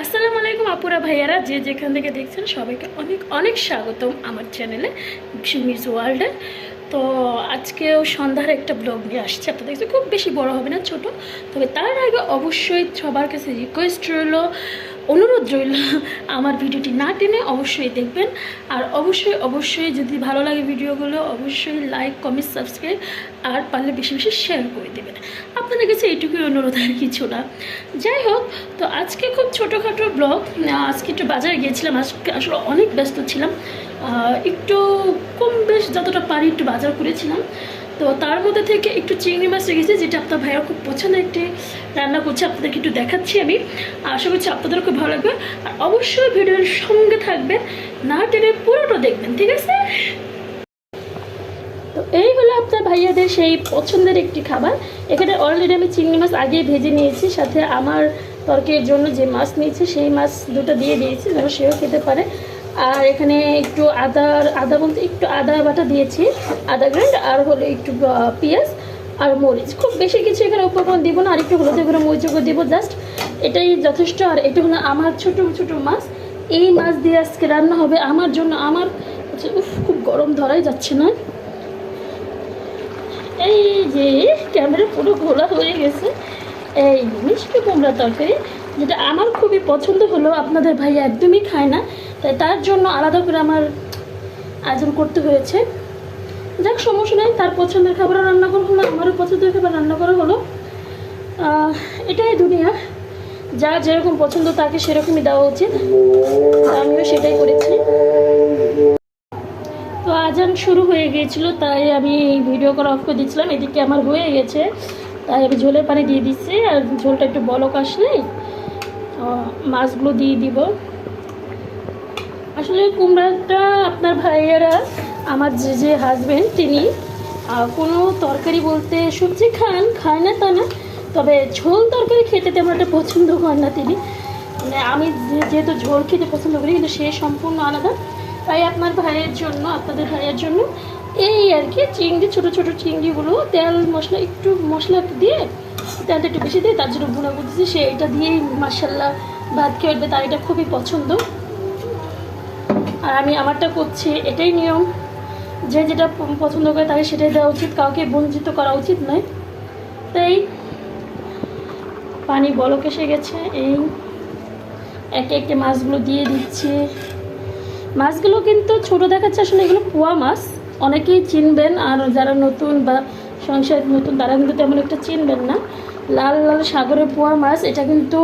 আসসালামু আলাইকুম আপুরা ভাইয়ারা, যে যেখান থেকে দেখছেন সবাইকে অনেক অনেক স্বাগতম আমার চ্যানেলে মিস ওয়ার্ল্ডে। তো আজকেও সন্ধ্যার একটা ব্লগ নিয়ে আসছে। আপনাদের দেখছি খুব বেশি বড় হবে না, ছোট। তবে তার আগে অবশ্যই সবার কাছে রিকোয়েস্ট রইল, অনুরোধ রইল, আমার ভিডিওটি না টেনে অবশ্যই দেখবেন। আর অবশ্যই যদি ভালো লাগে ভিডিওগুলো অবশ্যই লাইক, কমেন্ট, সাবস্ক্রাইব আর পারলে বেশি বেশি শেয়ার করে দেবেন। আপনাদের কাছে এইটুকুই অনুরোধ, আর কিছু না। যাই হোক, তো আজকে খুব ছোটোখাটো ব্লগ। আজকে একটু বাজারে গিয়েছিলাম, আজকে আসলে অনেক ব্যস্ত ছিলাম, একটু কম বেশ যতটা পারি একটু বাজার করেছিলাম। তো তার মধ্যে থেকে একটু চিংড়ি মাছ রেখেছি, যেটা আপনার ভাইয়ের খুব পছন্দের একটি রান্না করছে, আপনাদেরকে একটু দেখাচ্ছি আমি। আশা করছি আপনাদেরও খুব ভালো লাগবে। আর অবশ্যই ভিডিওর সঙ্গে থাকবেন, না টেনে পুরোটা দেখবেন, ঠিক আছে? তো এই হলো আপনার ভাইয়াদের সেই পছন্দের একটি খাবার। এখানে অলরেডি আমি চিংড়ি মাছ আগে ভেজে নিয়েছি, সাথে আমার তরকারির জন্য যে মাছ নিয়েছি সেই মাছ দুটো দিয়ে দিয়েছি যেন সেও খেতে পারে। আর এখানে একটু আদা বলতে একটু আদা বাটা দিয়েছি, আদা গ্রাইন্ড, আর হলো একটু পেঁয়াজ আর মরিচ। খুব বেশি কিছু এখানে উপকরণ দিব না, আর একটু হলুদ করে মরিচ দিব, জাস্ট এটাই যথেষ্ট। আর এটা হলো আমার ছোট ছোট মাছ, এই মাছ দিয়ে আজকে রান্না হবে আমার জন্য। আমার খুব গরম ধরাই যাচ্ছে না। এই যে ক্যামেরা পুরো ঘোলা হয়ে গেছে। এই মিষ্টি কুমড়া তরকারি, যেটা আমার খুবই পছন্দ, হলো আপনাদের ভাই একদমই খায় না, তাই তার জন্য আলাদা করে আমার আয়োজন করতে হয়েছে। যাক, সমস্যা নেই, তার পছন্দের খাবারও রান্না করা হলো, আমারও পছন্দের খাবার রান্না করা হলো। এটাই দুনিয়া, যার যেরকম পছন্দ তাকে সেরকমই দেওয়া উচিত, আমিও সেটাই করেছি। তো আজান শুরু হয়ে গিয়েছিল, তাই আমি ভিডিও করা অফ করে দিচ্ছিলাম। এদিকে আমার হয়ে গেছে, তাই আমি ঝোলের পানি দিয়ে দিচ্ছি। আর ঝোলটা একটু বলক আসলেই মাছগুলো দিয়ে দিব। আসলে কুমড়াটা আপনার ভাইয়েরা, আমার যে হাজব্যান্ড, তিনি কোনো তরকারি বলতে সবজি খায় না তা না, তবে ঝোল তরকারি খেতে তেমন একটা পছন্দ করেন না তিনি। মানে আমি যেহেতু ঝোল খেতে পছন্দ করি, কিন্তু সে সম্পূর্ণ আলাদা। তাই আপনাদের ভাইয়ের জন্য এই আর কি চিংড়ি, ছোটো ছোটো চিংড়িগুলো তেল মশলা দিয়ে, তেলটা একটু বেশি দিয়ে তার জন্য ভুনা করতেছি। সে এটা দিয়েই মাশাল্লাহ ভাত খেয়ে উঠবে, তার এটা খুবই পছন্দ। আর আমি আমারটা করছি, এটাই নিয়ম, যে যেটা পছন্দ করে তাকে সেটাই দেওয়া উচিত, কাউকে বঞ্চিত করা উচিত নয়। তাই পানি বলক এসে গেছে, এই একে একে মাছগুলো দিয়ে দিচ্ছি। মাছগুলো কিন্তু ছোটো দেখাচ্ছে, আসলে এগুলো পোয়া মাছ, অনেকেই চিনবেন। আর যারা নতুন বা সংসার নতুন তারা কিন্তু তেমন একটা চিনবেন না। লাল লাল সাগরের পোয়া মাছ, এটা কিন্তু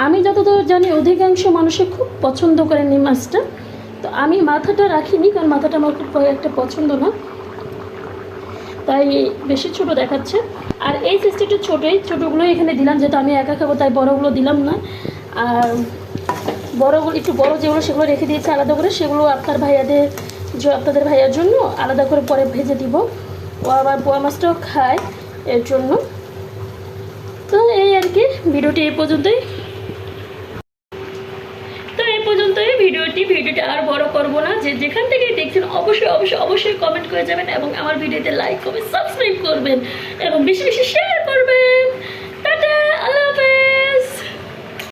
আমি যতদূর জানি অধিকাংশ মানুষে খুব পছন্দ করেন এই মাছটা। তো আমি মাথাটা রাখিনি, কারণ মাথাটা আমার খুব একটা পছন্দ না, তাই বেশি ছোট দেখাচ্ছে। আর এই সাইজটা একটু ছোটোগুলোই এখানে দিলাম, যেহেতু আমি একা খাবো, তাই বড়োগুলো দিলাম না। আর বড়োগুলো একটু বড়ো যেগুলো সেগুলো রেখে দিয়েছি আলাদা করে, সেগুলো আপনাদের ভাইয়ার জন্য আলাদা করে পরে ভেজে দিব। ও আবার পোয়া মাছটাও খায়, এর জন্য। তো এই আর কি, ভিডিওটি এই পর্যন্তই। ভিডিওটি আর বড় করব না। যে যেখান থেকে দেখছেন অবশ্যই কমেন্ট করে যাবেন, এবং আমার ভিডিওতে লাইক, কমেন্ট, সাবস্ক্রাইব করবেন, এবং বেশি বেশি শেয়ার করবেন।